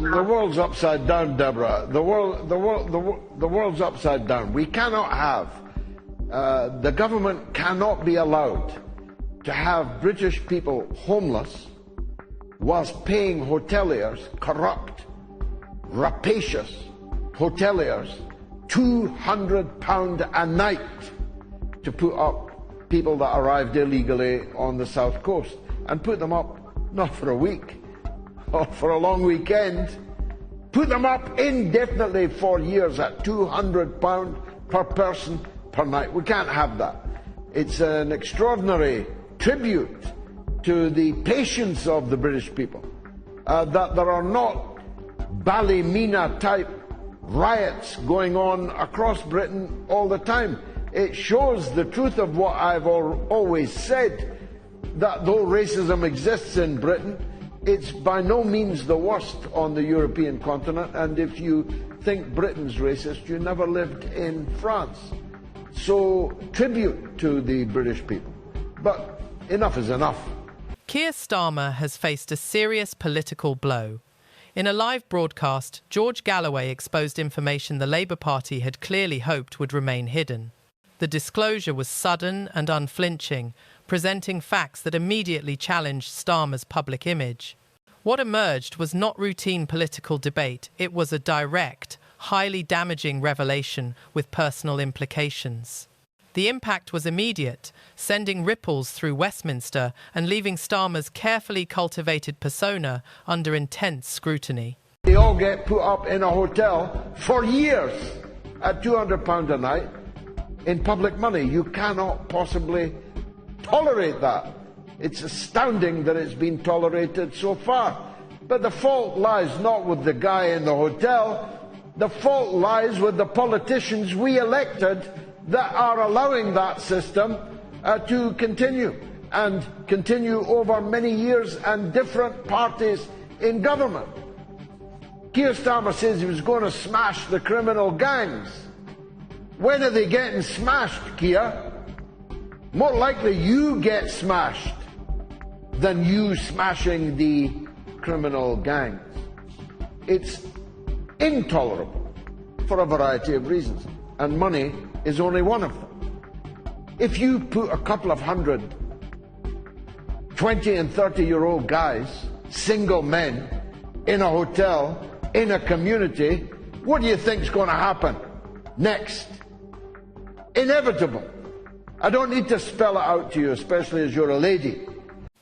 The world's upside down, Deborah. The world's upside down. We cannot have, the government cannot be allowed to have British people homeless whilst paying hoteliers, corrupt, rapacious hoteliers, £200 a night to put up people that arrived illegally on the south coast, and put them up not for a week or for a long weekend, put them up indefinitely for years at £200 per person per night. We can't have that. It's an extraordinary tribute to the patience of the British people that there are not Ballymena type riots going on across Britain all the time. It shows the truth of what I've always said, that though racism exists in Britain, it's by no means the worst on the European continent, and if you think Britain's racist, you never lived in France. So, tribute to the British people. But enough is enough. Keir Starmer has faced a serious political blow. In a live broadcast, George Galloway exposed information the Labour Party had clearly hoped would remain hidden. The disclosure was sudden and unflinching, presenting facts that immediately challenged Starmer's public image. What emerged was not routine political debate, it was a direct, highly damaging revelation with personal implications. The impact was immediate, sending ripples through Westminster and leaving Starmer's carefully cultivated persona under intense scrutiny. They all get put up in a hotel for years at £200 a night in public money. You cannot possibly tolerate that. It's astounding that it's been tolerated so far. But the fault lies not with the guy in the hotel. The fault lies with the politicians we elected that are allowing that system to continue, and continue over many years and different parties in government. Keir Starmer says he was going to smash the criminal gangs. When are they getting smashed, Keir? More likely you get smashed than you smashing the criminal gangs. It's intolerable for a variety of reasons, and money is only one of them. If you put a couple of hundred 20 and 30-year-old guys, single men, in a hotel, in a community, what do you think is going to happen next? Inevitable. I don't need to spell it out to you, especially as you're a lady.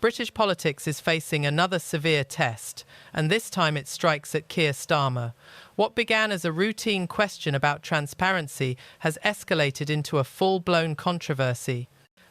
British politics is facing another severe test, and this time it strikes at Keir Starmer. What began as a routine question about transparency has escalated into a full-blown controversy.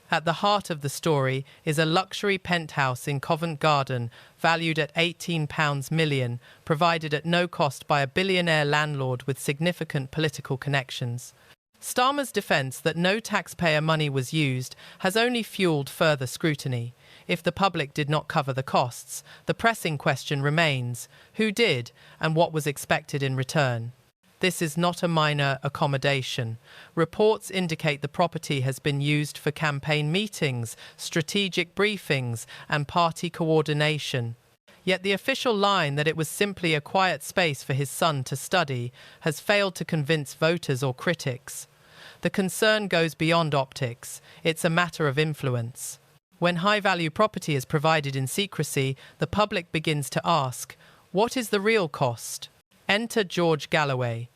At the heart of the story is a luxury penthouse in Covent Garden, valued at £18 million, provided at no cost by a billionaire landlord with significant political connections. Starmer's defence that no taxpayer money was used has only fuelled further scrutiny. If the public did not cover the costs, the pressing question remains: who did, and what was expected in return? This is not a minor accommodation. Reports indicate the property has been used for campaign meetings, strategic briefings, and party coordination. Yet the official line that it was simply a quiet space for his son to study has failed to convince voters or critics. The concern goes beyond optics. It's a matter of influence. When high-value property is provided in secrecy, the public begins to ask, what is the real cost? Enter George Galloway.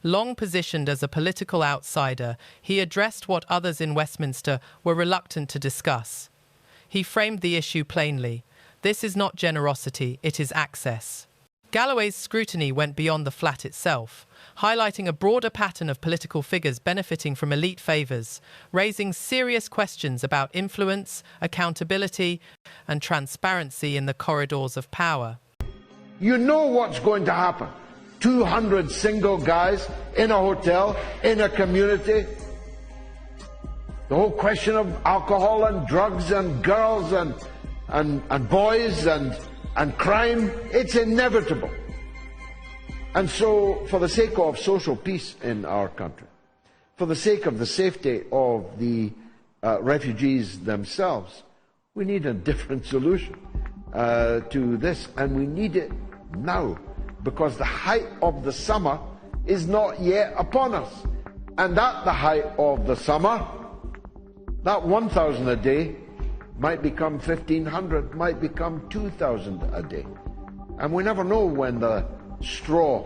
Long positioned as a political outsider, he addressed what others in Westminster were reluctant to discuss. He framed the issue plainly. This is not generosity, it is access. Galloway's scrutiny went beyond the flat itself, highlighting a broader pattern of political figures benefiting from elite favours, raising serious questions about influence, accountability, and transparency in the corridors of power. You know what's going to happen. 200 single guys in a hotel, in a community. The whole question of alcohol and drugs and girls and boys and crime, it's inevitable. And so, for the sake of social peace in our country, for the sake of the safety of the refugees themselves, we need a different solution to this, and we need it now. because the height of the summer is not yet upon us. And at the height of the summer, that 1,000 a day might become 1,500, might become 2,000 a day. And we never know when the straw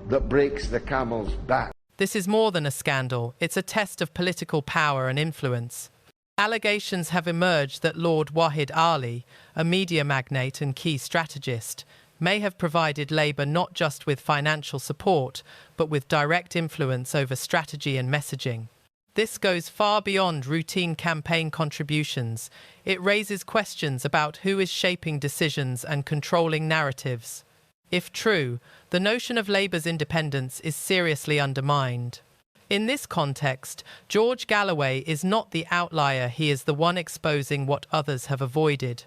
that breaks the camel's back. This is more than a scandal. It's a test of political power and influence. Allegations have emerged that Lord Wahid Ali, a media magnate and key strategist, may have provided Labour not just with financial support, but with direct influence over strategy and messaging. This goes far beyond routine campaign contributions. It raises questions about who is shaping decisions and controlling narratives. If true, the notion of Labour's independence is seriously undermined. In this context, George Galloway is not the outlier, he is the one exposing what others have avoided.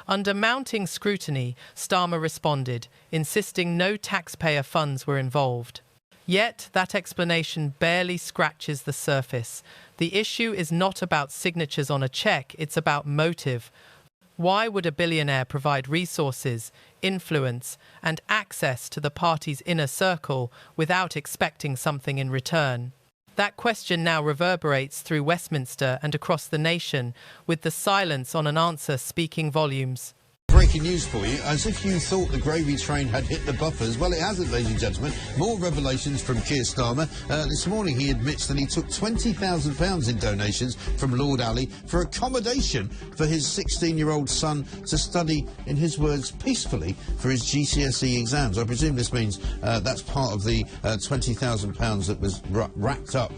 Under mounting scrutiny, Starmer responded, insisting no taxpayer funds were involved. Yet, that explanation barely scratches the surface. The issue is not about signatures on a cheque, it's about motive. Why would a billionaire provide resources, influence, and access to the party's inner circle without expecting something in return? That question now reverberates through Westminster and across the nation, with the silence on an answer speaking volumes. Breaking news for you, as if you thought the gravy train had hit the buffers. Well, it hasn't, ladies and gentlemen. More revelations from Keir Starmer. This morning he admits that he took £20,000 in donations from Lord Ali for accommodation for his 16-year-old son to study, in his words, peacefully for his GCSE exams. I presume this means that's part of the £20,000 that was racked up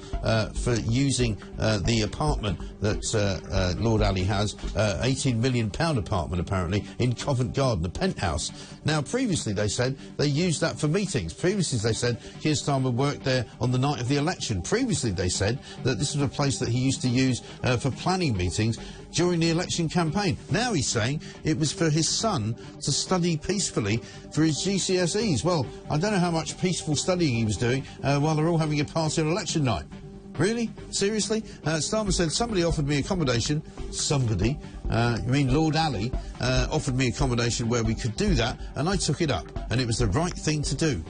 for using the apartment that Lord Ali has, £18 million apartment apparently, in Covent Garden, a penthouse. Now, previously they said they used that for meetings. Previously they said Keir Starmer worked there on the night of the election. Previously they said that this was a place that he used to use for planning meetings during the election campaign. Now he's saying it was for his son to study peacefully for his GCSEs. Well, I don't know how much peaceful studying he was doing while they're all having a party on election night. Really? Seriously? Starmer said somebody offered me accommodation. Somebody? You mean Lord Ali offered me accommodation where we could do that, and I took it up, and it was the right thing to do.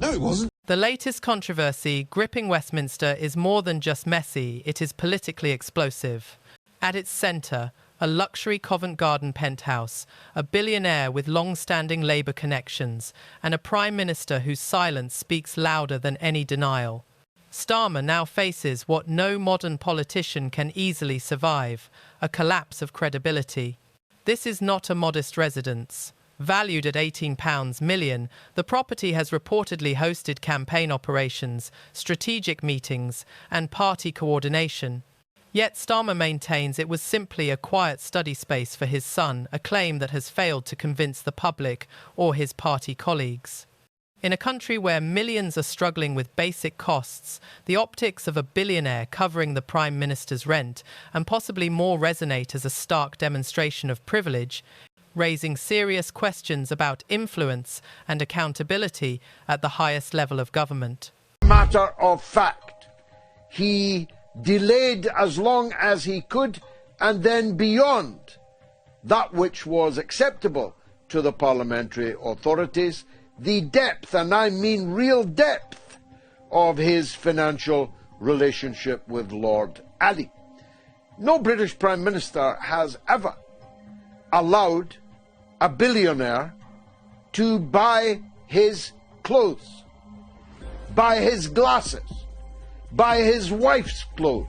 No, it wasn't. The latest controversy gripping Westminster is more than just messy, it is politically explosive. At its centre, a luxury Covent Garden penthouse, a billionaire with long-standing Labour connections, and a Prime Minister whose silence speaks louder than any denial. Starmer now faces what no modern politician can easily survive, a collapse of credibility. This is not a modest residence. Valued at £18 million, the property has reportedly hosted campaign operations, strategic meetings, and party coordination. Yet Starmer maintains it was simply a quiet study space for his son, a claim that has failed to convince the public or his party colleagues. In a country where millions are struggling with basic costs, the optics of a billionaire covering the Prime Minister's rent and possibly more resonate as a stark demonstration of privilege, raising serious questions about influence and accountability at the highest level of government. Matter of fact, he delayed as long as he could and then beyond that which was acceptable to the parliamentary authorities, the depth, and I mean real depth, of his financial relationship with Lord Ali. No British Prime Minister has ever allowed a billionaire to buy his clothes, buy his glasses, buy his wife's clothes,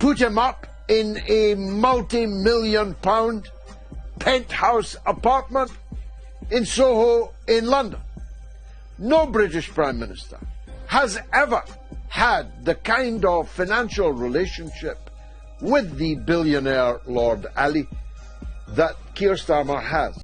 put him up in a multi-million-pound penthouse apartment in Soho in London. No British Prime Minister has ever had the kind of financial relationship with the billionaire Lord Ali that Keir Starmer has.